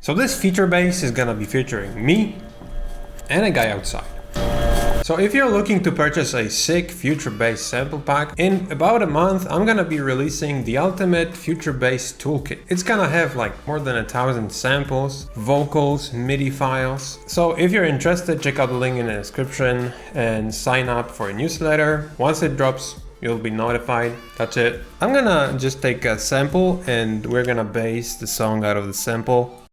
So this feature base is gonna be featuring me and a guy outside. So if you're looking to purchase a sick future-based sample pack, in about a month I'm gonna be releasing the ultimate future-based toolkit. It's gonna have like more than 1,000 samples, vocals, MIDI files. So if you're interested, check out the link in the description and sign up for a newsletter. Once it drops, you'll be notified. That's it. I'm gonna just take a sample and we're gonna base the song out of the sample.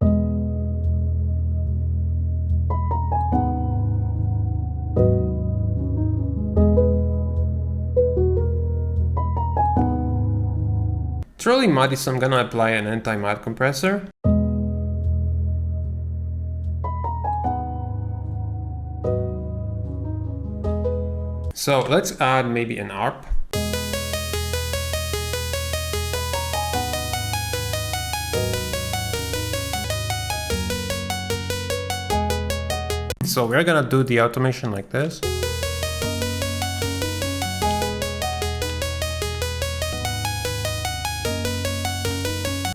It's really muddy, so I'm gonna apply an anti-mud compressor. So let's add maybe an ARP. So we're gonna do the automation like this.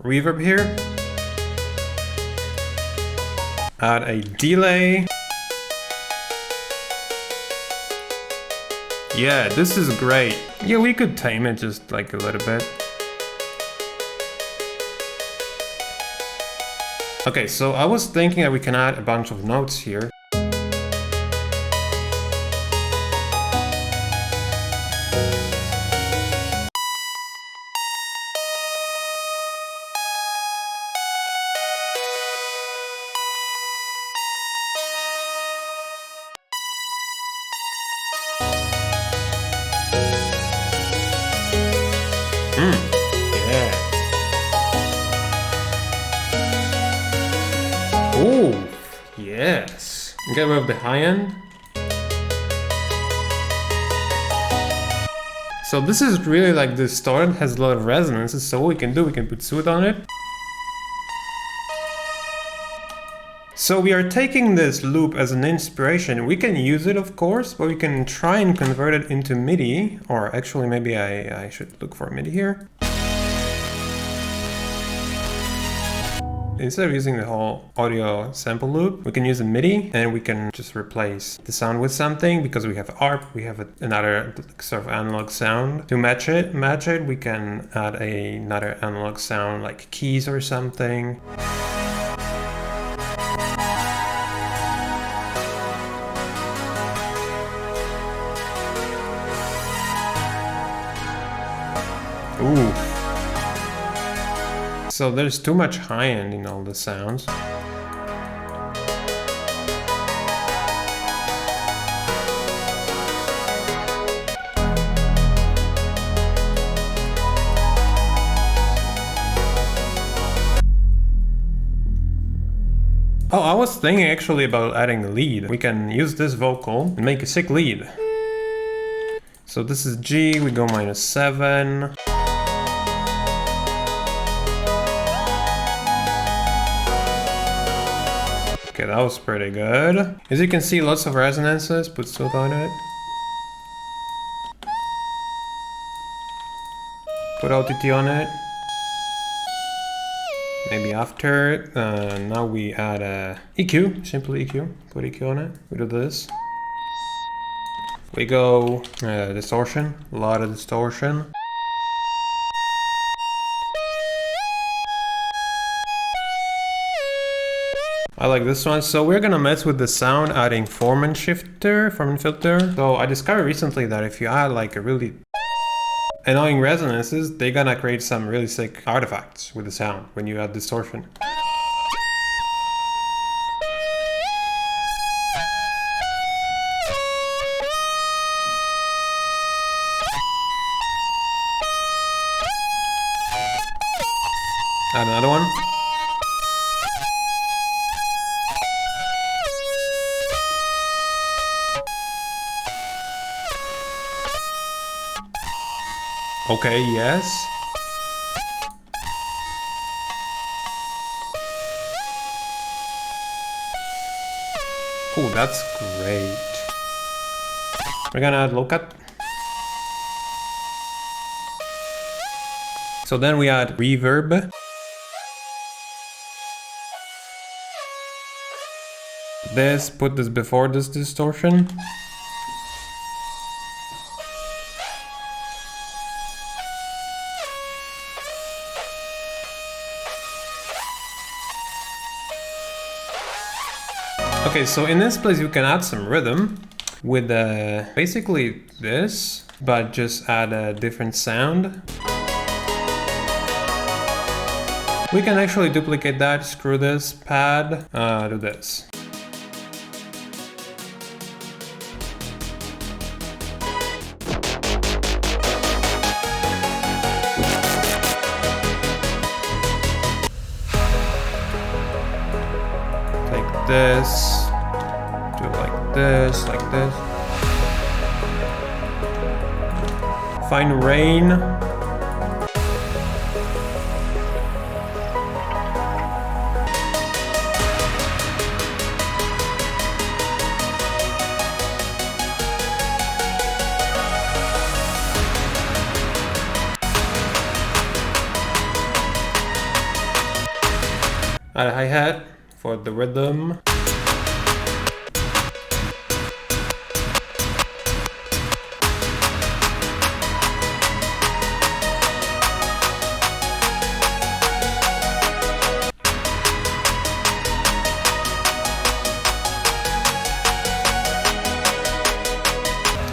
Reverb here. Add a delay. Yeah, this is great. Yeah, we could tame it just like a little bit. Okay, so I was thinking that we can add a bunch of notes here. Yeah. Oh, yes. Get rid of the high end. So this is really like distorted, has a lot of resonances. So what we can do, we can put Soothe on it. So we are taking this loop as an inspiration. We can use it, of course, but we can try and convert it into MIDI, or actually maybe I should look for MIDI here. Instead of using the whole audio sample loop, we can use a MIDI and we can just replace the sound with something. Because we have ARP, we have another sort of analog sound. To match it, we can add another analog sound like keys or something. Ooh. So there's too much high end in all the sounds. Oh, I was thinking actually about adding a lead. We can use this vocal and make a sick lead. So this is G, we go -7. Okay, that was pretty good. As you can see, lots of resonances, put Soothe on it. Put OTT on it. Maybe after. Now we add a EQ, simple EQ. Put EQ on it. We do this. We go distortion, a lot of distortion. I like this one. So we're gonna mess with the sound, adding Foreman filter. So I discovered recently that if you add like a really annoying resonances, they're gonna create some really sick artifacts with the sound when you add distortion. Add another one. Okay, yes. Oh, that's great. We're gonna add low cut. So then we add reverb. This, put this before this distortion. Okay, so in this place you can add some rhythm with basically this, but just add a different sound. We can actually duplicate that, screw this pad, do this. Take this, do like this, like this. Find rain. Add a hi-hat for the rhythm.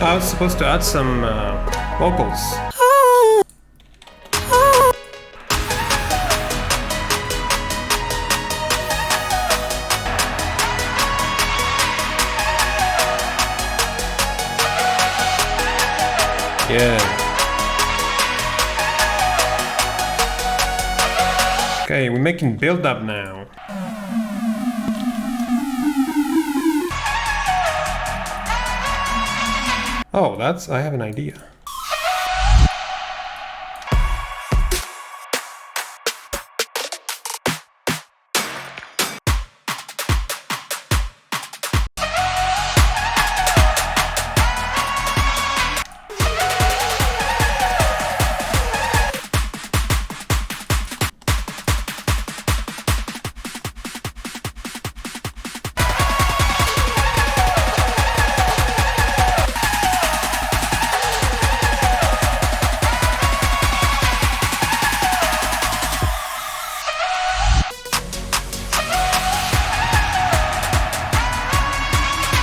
I was supposed to add some vocals. Yeah. Okay, we're making build up now. Oh, I have an idea.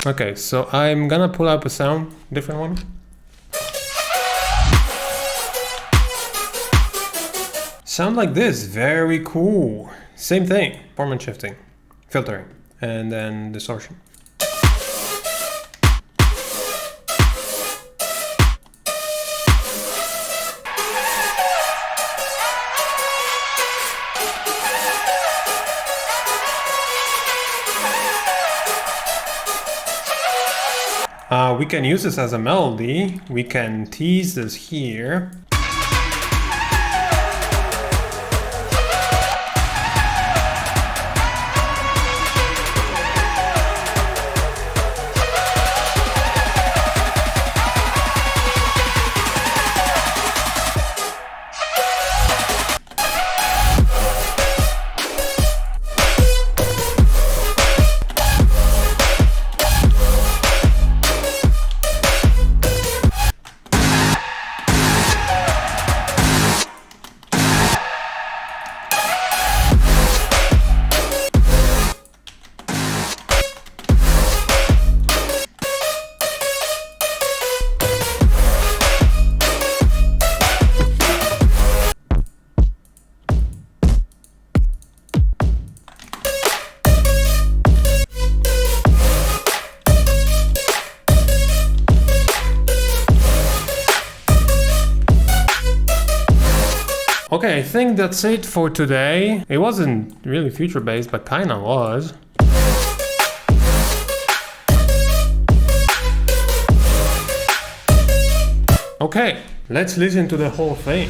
Okay, so I'm gonna pull up a sound, different one. Sound like this, very cool. Same thing, performance shifting, filtering, and then distortion. We can use this as a melody. We can tease this here. Okay, I think that's it for today. It wasn't really future-based, but kinda was. Okay, let's listen to the whole thing.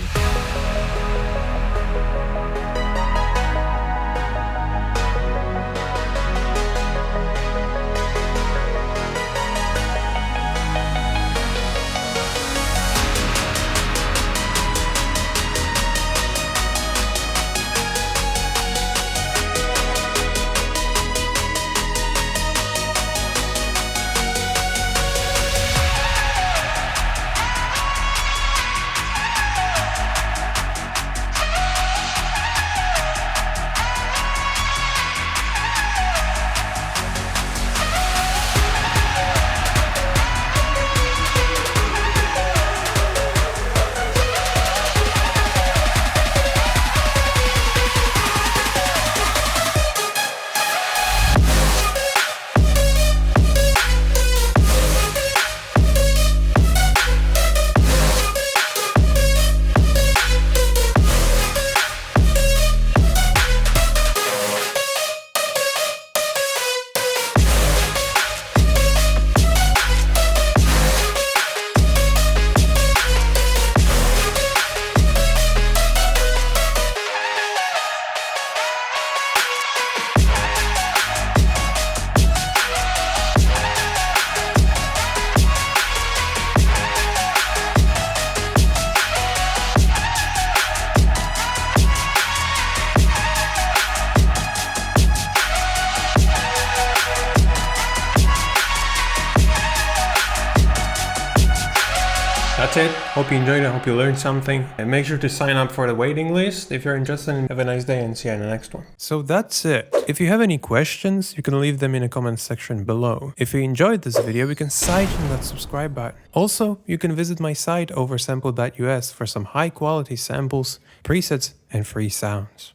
That's it. Hope you enjoyed it. Hope you learned something. And make sure to sign up for the waiting list if you're interested. Have a nice day and see you in the next one. So that's it. If you have any questions, you can leave them in the comment section below. If you enjoyed this video, you can cite that subscribe button. Also, you can visit my site oversample.us for some high quality samples, presets, and free sounds.